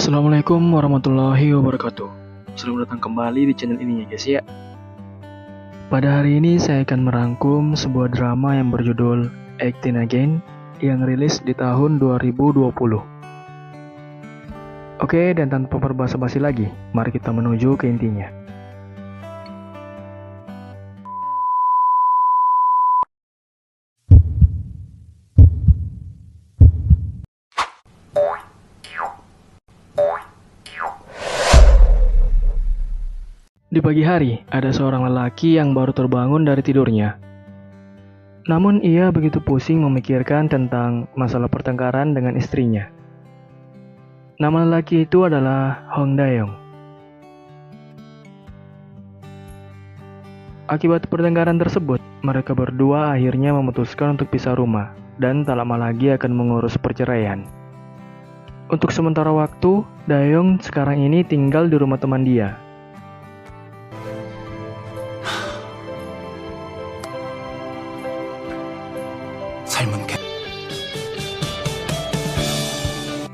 Assalamualaikum warahmatullahi wabarakatuh. Selamat datang kembali di channel ini ya guys ya. Pada hari ini saya akan merangkum sebuah drama yang berjudul 18 Again yang rilis di tahun 2020. Oke, dan tanpa berbasa-basi lagi, mari kita menuju ke intinya. Di pagi hari, ada seorang lelaki yang baru terbangun dari tidurnya. Namun ia begitu pusing memikirkan tentang masalah pertengkaran dengan istrinya. Nama lelaki itu adalah Hong Dae-yong. Akibat pertengkaran tersebut, mereka berdua akhirnya memutuskan untuk pisah rumah dan tak lama lagi akan mengurus perceraian. Untuk sementara waktu, Dae-yong sekarang ini tinggal di rumah teman dia.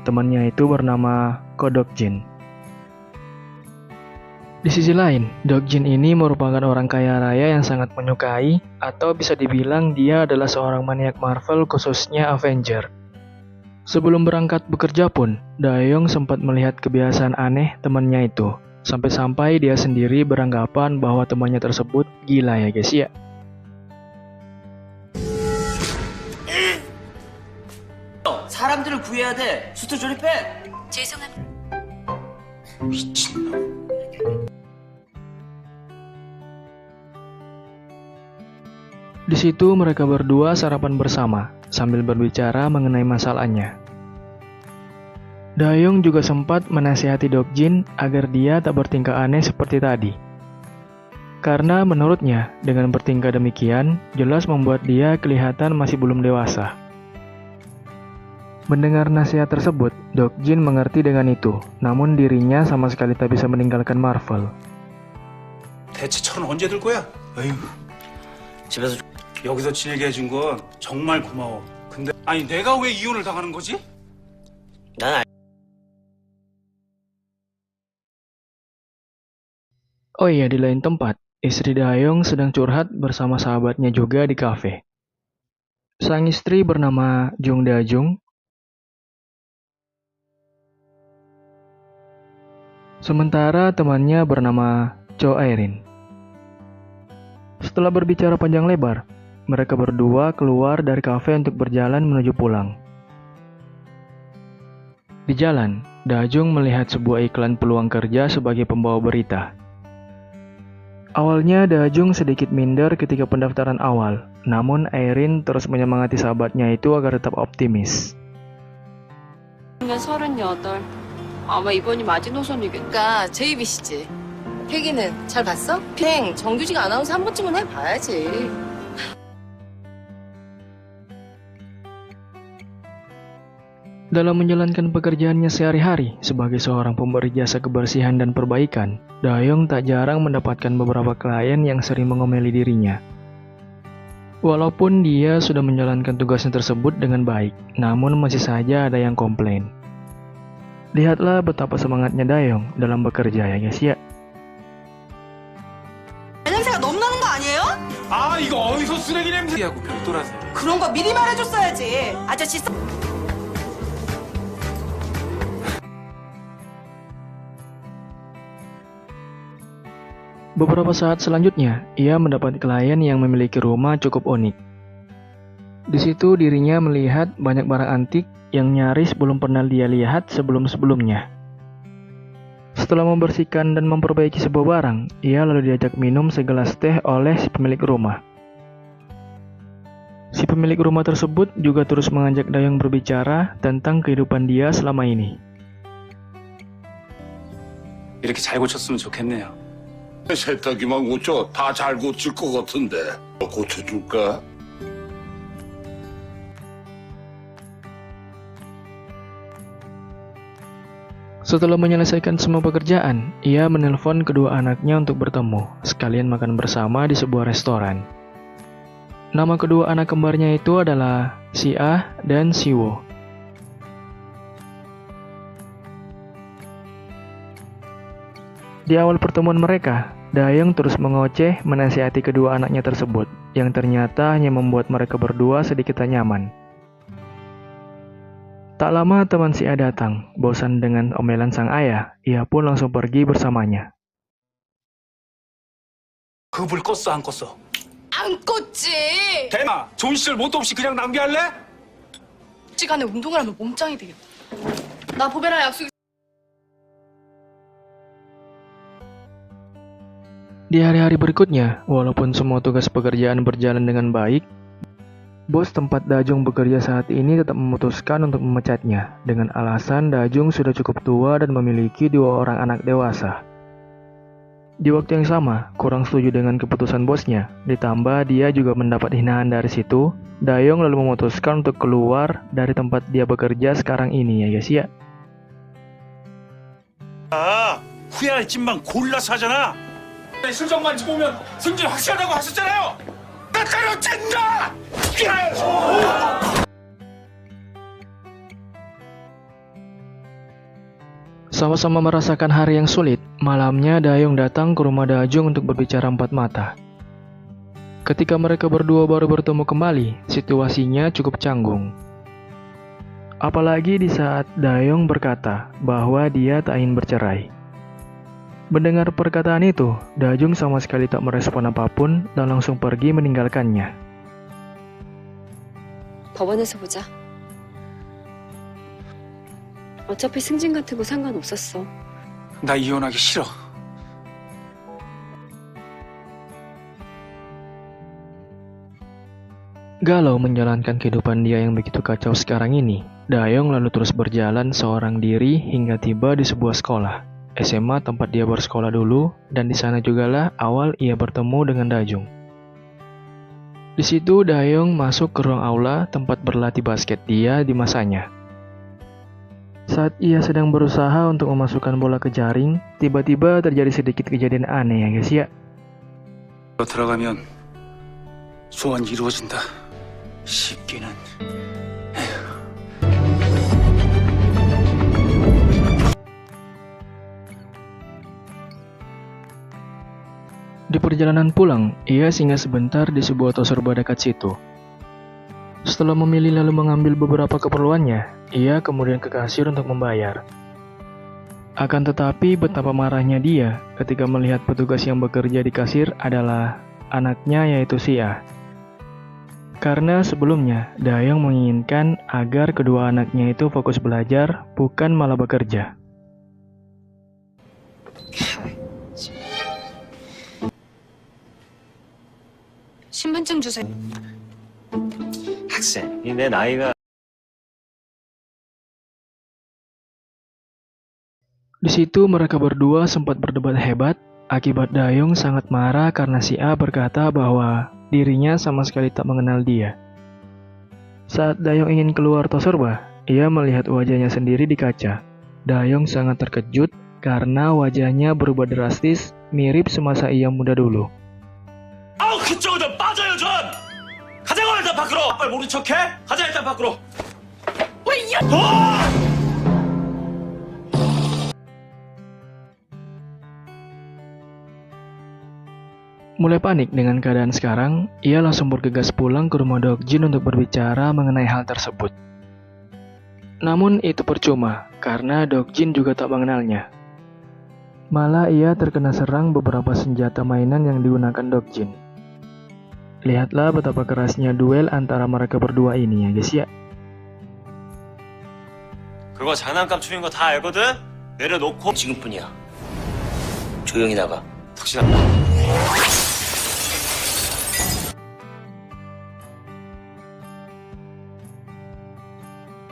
Temannya itu bernama Ko Dok-jin. Di sisi lain, Dok-jin ini merupakan orang kaya raya yang sangat menyukai, atau bisa dibilang dia adalah seorang maniak Marvel khususnya Avenger. Sebelum berangkat bekerja pun, Dae-yong sempat melihat kebiasaan aneh temannya itu, sampai-sampai dia sendiri beranggapan bahwa temannya tersebut gila ya guys ya. 사람들을 구해야 돼. 수트 조립해. 죄송합니다. 미친놈. Di situ mereka berdua sarapan bersama sambil berbicara mengenai masalahnya. Dae-yong juga sempat menasihati Dok-jin agar dia tak bertingkah aneh seperti tadi. Karena menurutnya, dengan bertingkah demikian, jelas membuat dia kelihatan masih belum dewasa. Mendengar nasihat tersebut, Dok-jin mengerti dengan itu, namun dirinya sama sekali tak bisa meninggalkan Marvel. 대체 철은 언제 들 거야? 에휴, 집에서 여기서 지내게 해준 건 정말 고마워. 근데 아니 내가 왜 이혼을 당하는 거지? 난 Oh iya, di lain tempat, istri Dae-yong sedang curhat bersama sahabatnya juga di kafe. Sang istri bernama Jung Da-jung. Sementara temannya bernama Cho Airin. Setelah berbicara panjang lebar, mereka berdua keluar dari kafe untuk berjalan menuju pulang. Di jalan, Da-jung melihat sebuah iklan peluang kerja sebagai pembawa berita. Awalnya Da-jung sedikit minder ketika pendaftaran awal, namun Airin terus menyemangati sahabatnya itu agar tetap optimis. 38. 아마 이번이 마지노선이겠다. 그러니까 JBC지. 필기는 잘 봤어? 필행 정규직 아나운서 한 번쯤은 해봐야지. Dalam menjalankan pekerjaannya sehari-hari sebagai seorang pemberi jasa kebersihan dan perbaikan, Dae-yong tak jarang mendapatkan beberapa klien yang sering mengomeli dirinya. Walaupun dia sudah menjalankan tugasnya tersebut dengan baik, namun masih saja ada yang komplain. Lihatlah betapa semangatnya Dae-yong dalam bekerja ya guys ya. 냄새가 너무 나는 거 아니에요? 아 이거 어디서 쓰레기 냄새하고 별도라서. 그런 거 미리 말해줬어야지. 아저씨 Beberapa saat selanjutnya, ia mendapat klien yang memiliki rumah cukup unik. Di situ dirinya melihat banyak barang antik yang nyaris belum pernah dia lihat sebelum-sebelumnya. Setelah membersihkan dan memperbaiki sebuah barang, ia lalu diajak minum segelas teh oleh si pemilik rumah. Si pemilik rumah tersebut juga terus mengajak Dae-yong berbicara tentang kehidupan dia selama ini. 이렇게 잘 고쳤으면 좋겠네요. 세탁기만 고쳐 다 잘 고칠 것 같은데 고쳐줄까? Setelah menyelesaikan semua pekerjaan, ia menelpon kedua anaknya untuk bertemu, sekalian makan bersama di sebuah restoran. Nama kedua anak kembarnya itu adalah Si Ah dan Si Wo. Di awal pertemuan mereka, Dayong terus mengoceh menasihati kedua anaknya tersebut, yang ternyata hanya membuat mereka berdua sedikit tak nyaman. Tak lama teman si A datang, bosan dengan omelan sang ayah, ia pun langsung pergi bersamanya. 그 불 껐어 안 껐어? 안 껐지. 대마 좋은 시절 뭣도 없이 그냥 낭비할래? 시간에 운동을 하면 몸짱이 되겠다. 나 보배랑 약속. Di hari-hari berikutnya, walaupun semua tugas pekerjaan berjalan dengan baik, bos tempat Dajung bekerja saat ini tetap memutuskan untuk memecatnya dengan alasan Dajung sudah cukup tua dan memiliki 2 orang anak dewasa. Di waktu yang sama, kurang setuju dengan keputusan bosnya, ditambah dia juga mendapat hinaan dari situ, Dayong lalu memutuskan untuk keluar dari tempat dia bekerja sekarang ini ya guys ya. 후회할 짓만 골라서 하잖아. 순정만 집으면 승진 확실하다고 하셨잖아요. 나 때려친다. Sama-sama merasakan hari yang sulit, malamnya Dayong datang ke rumah Dajung untuk berbicara 4 mata. Ketika mereka berdua baru bertemu kembali, situasinya cukup canggung. Apalagi di saat Dayong berkata bahwa dia tak ingin bercerai. Mendengar perkataan itu, Dajung sama sekali tak merespon apapun dan langsung pergi meninggalkannya. 법원에서 보자. 어차피 승진 같은 거 상관없었어. 나 이혼하기 싫어. Galau menjalankan kehidupan dia yang begitu kacau sekarang ini, Dayong lalu terus berjalan seorang diri hingga tiba di sebuah sekolah, SMA tempat dia bersekolah dulu, dan di sana jugalah awal ia bertemu dengan Dajung. Di situ Dayong masuk ke ruang aula tempat berlatih basket dia di masanya. Saat ia sedang berusaha untuk memasukkan bola ke jaring, tiba-tiba terjadi sedikit kejadian aneh ya guys ya. 들어가면 소원이 이루어진다. 쉽기는. Di perjalanan pulang, ia singgah sebentar di sebuah toserba dekat situ. Setelah memilih lalu mengambil beberapa keperluannya, ia kemudian ke kasir untuk membayar. Akan tetapi betapa marahnya dia ketika melihat petugas yang bekerja di kasir adalah anaknya yaitu si A. Karena sebelumnya Dayong menginginkan agar kedua anaknya itu fokus belajar, bukan malah bekerja. 신분증 주세요. 학생이 내 나이가 Di situ mereka berdua sempat berdebat hebat, akibat Dayong sangat marah karena si A berkata bahwa dirinya sama sekali tak mengenal dia. Saat Dayong ingin keluar toserba, ia melihat wajahnya sendiri di kaca. Dayong sangat terkejut karena wajahnya berubah drastis, mirip semasa ia muda dulu. 아우 그쪽은 좀 빠져요 좀. 가자고 일단 밖으로. 빨리 모른 척해. 가자 일단 밖으로. 왜 이? Mulai panik dengan keadaan sekarang, ia langsung bergegas pulang ke rumah Dokjin untuk berbicara mengenai hal tersebut. Namun itu percuma, karena Dokjin juga tak mengenalnya. Malah ia terkena serang beberapa senjata mainan yang digunakan Dokjin. Lihatlah betapa kerasnya duel antara mereka berdua ini ya guys ya. 그거 장난감 추린 거 다 알거든. 내려놓고 지금뿐이야. 조용히 나가. 덕신아.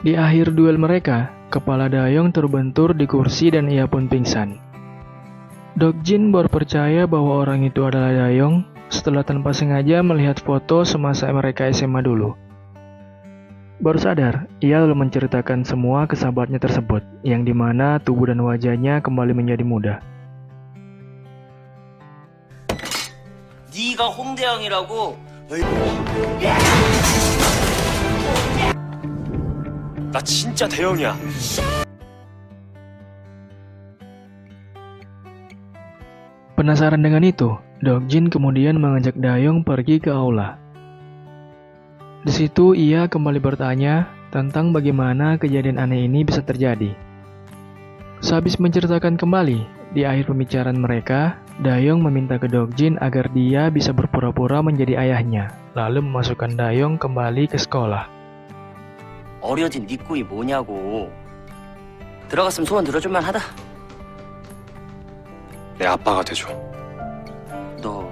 Di akhir duel mereka, kepala Dayong terbentur di kursi dan ia pun pingsan. Dokjin baru percaya bahwa orang itu adalah Dayong setelah tanpa sengaja melihat foto semasa mereka SMA dulu. Baru sadar, ia lalu menceritakan semua ke sahabatnya tersebut, yang dimana tubuh dan wajahnya kembali menjadi muda. 네가 홍대영이라고. 나 진짜 대영이야. Penasaran dengan itu, Dokjin kemudian mengajak Dayong pergi ke aula. Di situ ia kembali bertanya tentang bagaimana kejadian aneh ini bisa terjadi. Sehabis menceritakan kembali, di akhir pembicaraan mereka, Dayong meminta ke Dokjin agar dia bisa berpura-pura menjadi ayahnya, lalu memasukkan Dayong kembali ke sekolah. 어려진 네 꿈이 뭐냐고. 들어갔으면 소원 들어줄만 하다. 내 아빠가 돼줘. 너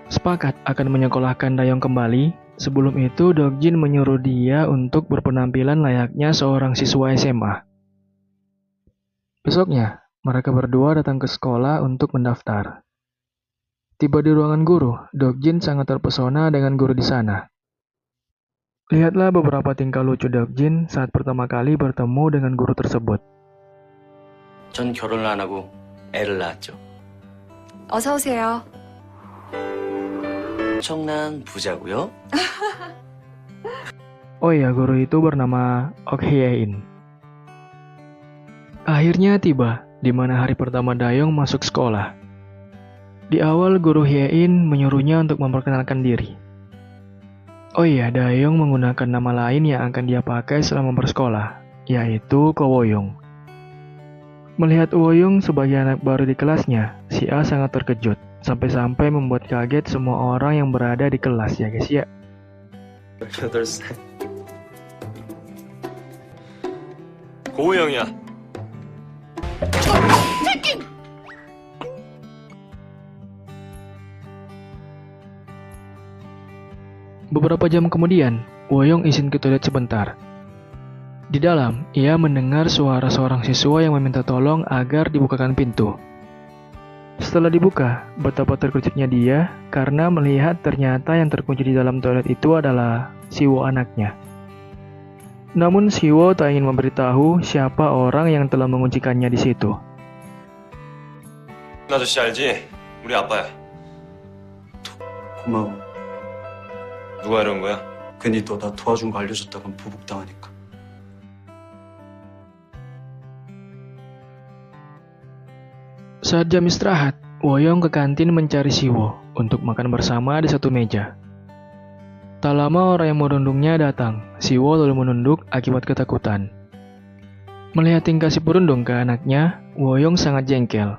Sepakat akan menyekolahkan Dayong kembali, sebelum itu Dokjin menyuruh dia untuk berpenampilan layaknya seorang siswa SMA. Besoknya, mereka berdua datang ke sekolah untuk mendaftar. Tiba di ruangan guru, Dokjin sangat terpesona dengan guru di sana. Lihatlah beberapa tingkah lucu Dokjin saat pertama kali bertemu dengan guru tersebut. 전 결혼을 안 하고 애를 낳았죠. 어서 오세요. 엄청난 부자고요. Oh iya, guru itu bernama Ok Hye-in. Akhirnya tiba, di mana hari pertama Dayong masuk sekolah. Di awal guru Hye-in menyuruhnya untuk memperkenalkan diri. Oh iya, Dayong menggunakan nama lain yang akan dia pakai selama bersekolah, yaitu Ko Woyong. Melihat Woyong sebagai anak baru di kelasnya, si A sangat terkejut, sampai-sampai membuat kaget semua orang yang berada di kelas ya guys ya. 18살. 고우영이야. Beberapa jam kemudian, Woyong izin ke toilet sebentar. Di dalam, ia mendengar suara seorang siswa yang meminta tolong agar dibukakan pintu. Setelah dibuka, betapa terkejutnya dia karena melihat ternyata yang terkunci di dalam toilet itu adalah Siwo anaknya. Namun Siwo tak ingin memberitahu siapa orang yang telah menguncikannya di situ. 아저씨 알지? 우리 아빠야. 고마워. 누가 이런 거야? 괜히 너 나 도와준 거 알려줬다간 보복당하니까. Saat jam istirahat, Woyong ke kantin mencari Siwo untuk makan bersama di satu meja. Tak lama orang yang merundungnya datang. Siwo lalu menunduk akibat ketakutan. Melihat tingkah si perundung ke anaknya, Woyong sangat jengkel.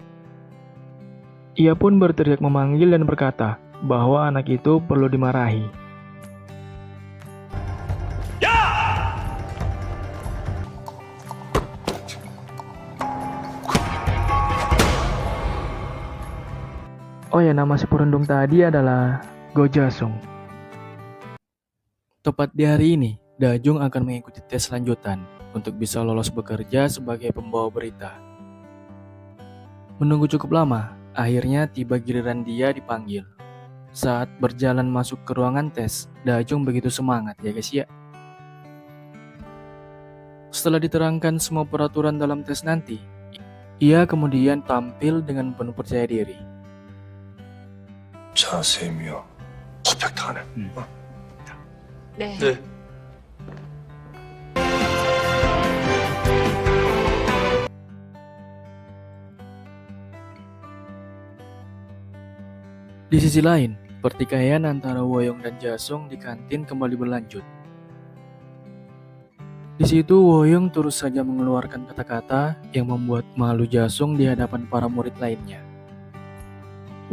Ia pun berteriak memanggil dan berkata bahwa anak itu perlu dimarahi. Oh ya, nama si perundung tadi adalah Go Jasung. Tepat di hari ini, Dajung akan mengikuti tes lanjutan untuk bisa lolos bekerja sebagai pembawa berita. Menunggu cukup lama, akhirnya tiba giliran dia dipanggil. Saat berjalan masuk ke ruangan tes, Dajung begitu semangat ya guys ya. Setelah diterangkan semua peraturan dalam tes nanti, ia kemudian tampil dengan penuh percaya diri. 자세미요. 퍼펙트하네. 네. 네. Di sisi lain, pertikaian antara Woyong dan Jasung di kantin kembali berlanjut. Di situ Woyong terus saja mengeluarkan kata-kata yang membuat malu Jasung di hadapan para murid lainnya.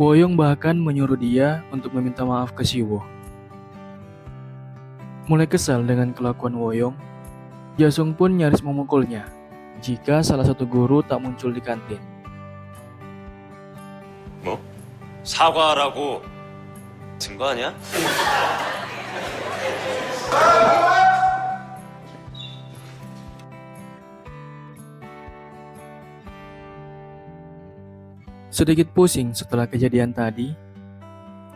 Woyong bahkan menyuruh dia untuk meminta maaf ke Siwo. Mulai kesal dengan kelakuan Woyong, Jasung pun nyaris memukulnya jika salah satu guru tak muncul di kantin. 뭐? 사과하라고. 증거 아니야? Sedikit pusing setelah kejadian tadi,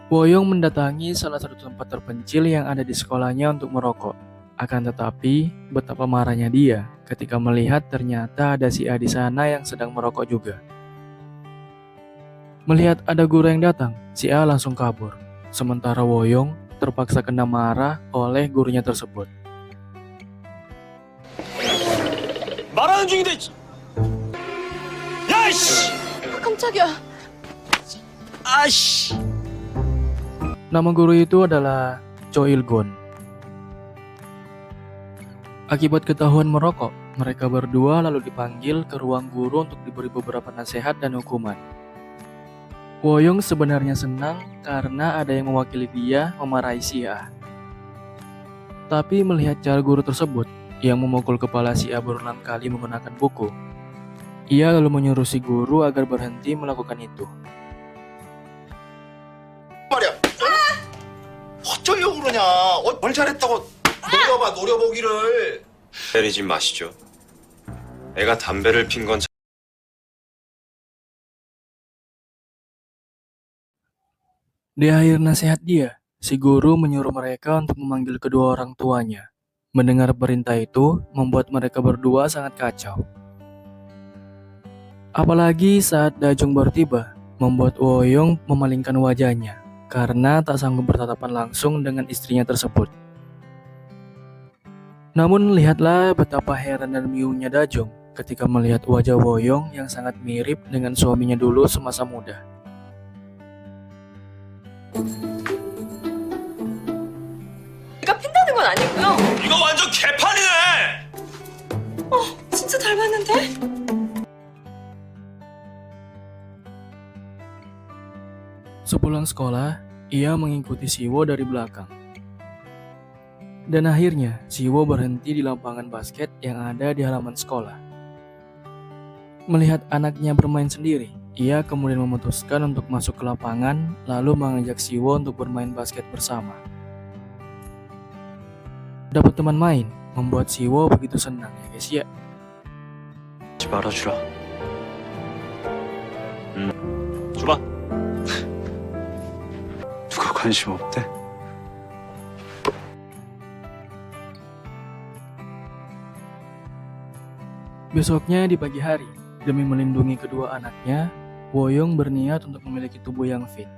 Woyong mendatangi salah satu tempat terpencil yang ada di sekolahnya untuk merokok. Akan tetapi, betapa marahnya dia ketika melihat ternyata ada si A di sana yang sedang merokok juga. Melihat ada guru yang datang, si A langsung kabur. Sementara Woyong terpaksa kena marah oleh gurunya tersebut. 말하는 중인데 아이씨! 깜짝이야. 아이씨! Nama guru itu adalah Cho Il-gun. Akibat ketahuan merokok, mereka berdua lalu dipanggil ke ruang guru untuk diberi beberapa nasihat dan hukuman. Woyong sebenarnya senang karena ada yang mewakili dia memarahi si A. Tapi melihat cara guru tersebut yang memukul kepala si A berulang kali menggunakan buku, ia lalu menyuruh si guru agar berhenti melakukan itu. 말이야. 어쩌려고 그러냐? 뭘 잘했다고 노려보기를. 때리지 마시죠. 애가 담배를 핀 건 Di akhir nasihat dia, si guru menyuruh mereka untuk memanggil kedua orang tuanya. Mendengar perintah itu membuat mereka berdua sangat kacau. Apalagi saat Dajong baru tiba, membuat Woyong memalingkan wajahnya karena tak sanggup bertatapan langsung dengan istrinya tersebut. Namun lihatlah betapa heran dan bingungnya Dajong ketika melihat wajah Woyong yang sangat mirip dengan suaminya dulu semasa muda. 내가 핀다는 건 아니고요. 이거 완전 개판이네! 진짜 닮았는데? Sepulang sekolah, ia mengikuti Siwo dari belakang. Dan akhirnya, Siwo berhenti di lapangan basket yang ada di halaman sekolah. Melihat anaknya bermain sendiri, ia kemudian memutuskan untuk masuk ke lapangan lalu mengajak Siwo untuk bermain basket bersama. Dapat teman main, membuat Siwo begitu senang ya guys ya. 하지 말아주라. 줘봐. 누가 관심 없대? Besoknya di pagi hari, demi melindungi kedua anaknya, Woyong berniat untuk memiliki tubuh yang fit.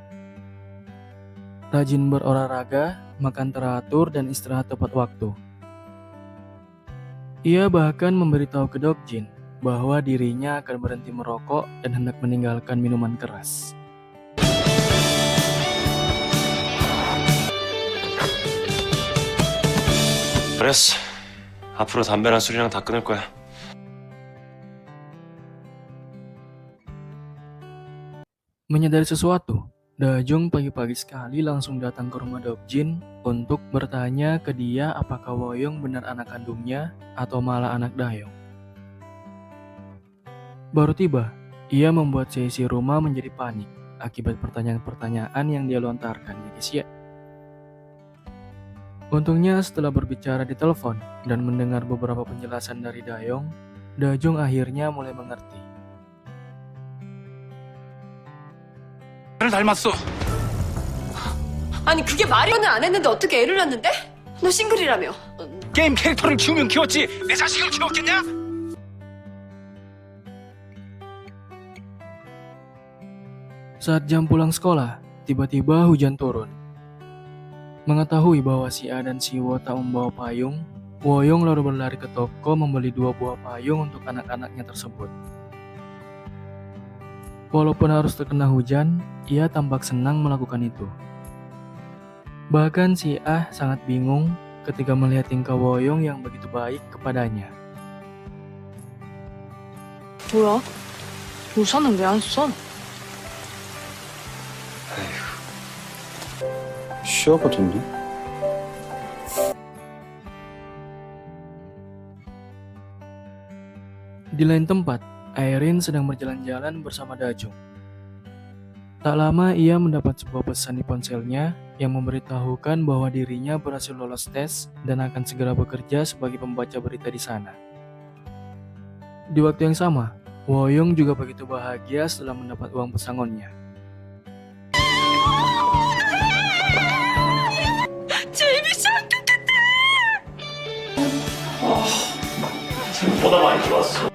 Rajin berolahraga, makan teratur, dan istirahat tepat waktu. Ia bahkan memberitahu ke Dokjin bahwa dirinya akan berhenti merokok dan hendak meninggalkan minuman keras. 그랬어. 앞으로 담배랑 술이랑 다 끊을 거야. Menyadari sesuatu, Dajong pagi-pagi sekali langsung datang ke rumah Dokjin untuk bertanya ke dia apakah Woyong benar anak kandungnya atau malah anak Dayong. Baru tiba, ia membuat seisi rumah menjadi panik akibat pertanyaan-pertanyaan yang dia lontarkan ya guys ya. Untungnya setelah berbicara di telepon dan mendengar beberapa penjelasan dari Dayong, Dajong akhirnya mulai mengerti. 를 닮았어. 아니 그게 말이는 안 했는데 어떻게 애를 낳는데? 너 싱글이라며. 게임 캐릭터를 키우면 키웠지 내 자식을 키웠겠냐? Saat jam pulang sekolah, tiba-tiba hujan turun. Mengetahui bahwa si A dan si Wo tak membawa payung, Woyong lalu berlari ke toko membeli 2 buah payung untuk anak-anaknya tersebut. Walaupun harus terkena hujan, ia tampak senang melakukan itu. Bahkan si Ah sangat bingung ketika melihat tingkah Woyong yang begitu baik kepadanya. 뭐야? 우산은 왜 안 써? 쉬어거든요. Di lain tempat, Airin sedang berjalan-jalan bersama Dajong. Tak lama ia mendapat sebuah pesan di ponselnya yang memberitahukan bahwa dirinya berhasil lolos tes dan akan segera bekerja sebagai pembaca berita di sana. Di waktu yang sama, Woyong juga begitu bahagia setelah mendapat uang pesangonnya. 생각보다 많이 들어왔어.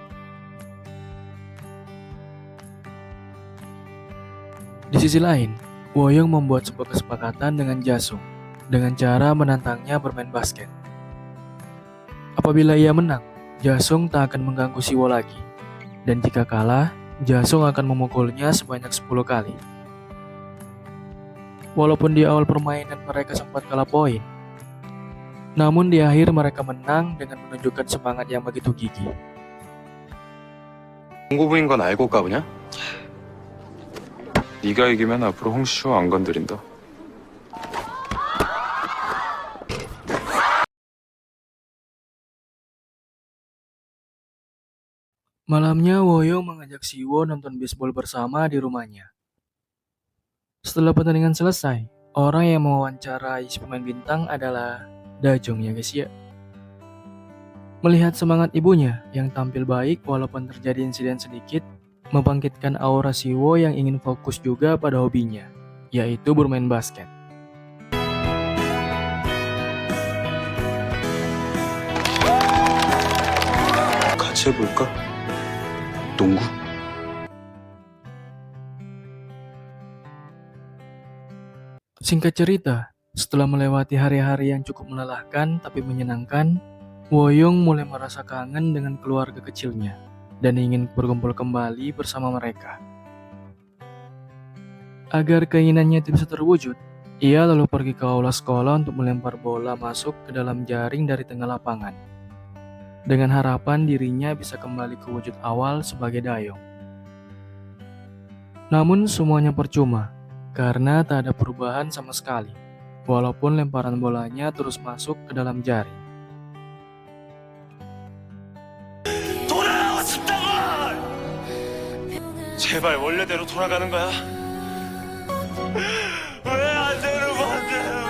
Di sisi lain, Woyong membuat sebuah kesepakatan dengan Jasung dengan cara menantangnya bermain basket. Apabila ia menang, Jasung tak akan mengganggu Siwo lagi. Dan jika kalah, Jasung akan memukulnya sebanyak 10 kali. Walaupun di awal permainan mereka sempat kalah poin, namun di akhir mereka menang dengan menunjukkan semangat yang begitu gigih. 공고부인 건 알고 까부냐? 네가 이기면 앞으로 홍시쇼 안 건드린다. Malamnya, Woyong mengajak Siwo nonton bisbol bersama di rumahnya. Setelah pertandingan selesai, orang yang mewawancarai si pemain bintang adalah Dajong ya guys ya. Melihat semangat ibunya yang tampil baik walaupun terjadi insiden sedikit, membangkitkan aura Siwo yang ingin fokus juga pada hobinya, yaitu bermain basket. 같이 해볼까? 농구? Singkat cerita, setelah melewati hari-hari yang cukup melelahkan tapi menyenangkan, Woyong mulai merasa kangen dengan keluarga kecilnya dan ingin berkumpul kembali bersama mereka. Agar keinginannya itu bisa terwujud, ia lalu pergi ke aula sekolah untuk melempar bola masuk ke dalam jaring dari tengah lapangan, dengan harapan dirinya bisa kembali ke wujud awal sebagai Dayong. Namun semuanya percuma, karena tak ada perubahan sama sekali, walaupun lemparan bolanya terus masuk ke dalam jaring. 돌아가고 싶다고! 제발 원래대로 돌아가는 거야. 왜 안 되는 건데?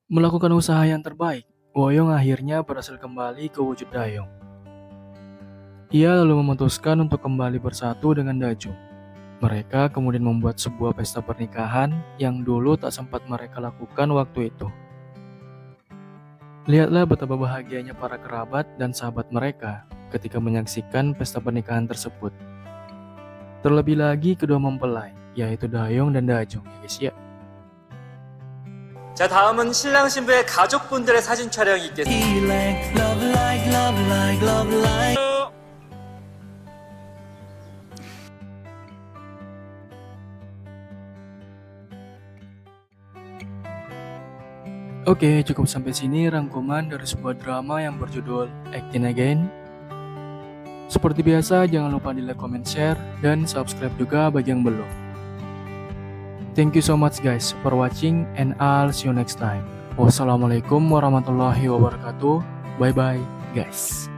Melakukan usaha yang terbaik, Woyong akhirnya berhasil kembali ke wujud Dayong. Ia lalu memutuskan untuk kembali bersatu dengan Dajung. Mereka kemudian membuat sebuah pesta pernikahan yang dulu tak sempat mereka lakukan waktu itu. Lihatlah betapa bahagianya para kerabat dan sahabat mereka ketika menyaksikan pesta pernikahan tersebut. Terlebih lagi kedua mempelai, yaitu Dayong dan Dajung ya guys ya. 자, 다음은 신랑 신부의 가족분들의 사진 촬영이 있겠습니다. Oke, cukup sampai sini rangkuman dari sebuah drama yang berjudul Acting Again. Seperti biasa, jangan lupa di like, comment, share, dan subscribe juga bagi yang belum. Thank you so much guys for watching and I'll see you next time. Wassalamualaikum warahmatullahi wabarakatuh. Bye bye guys.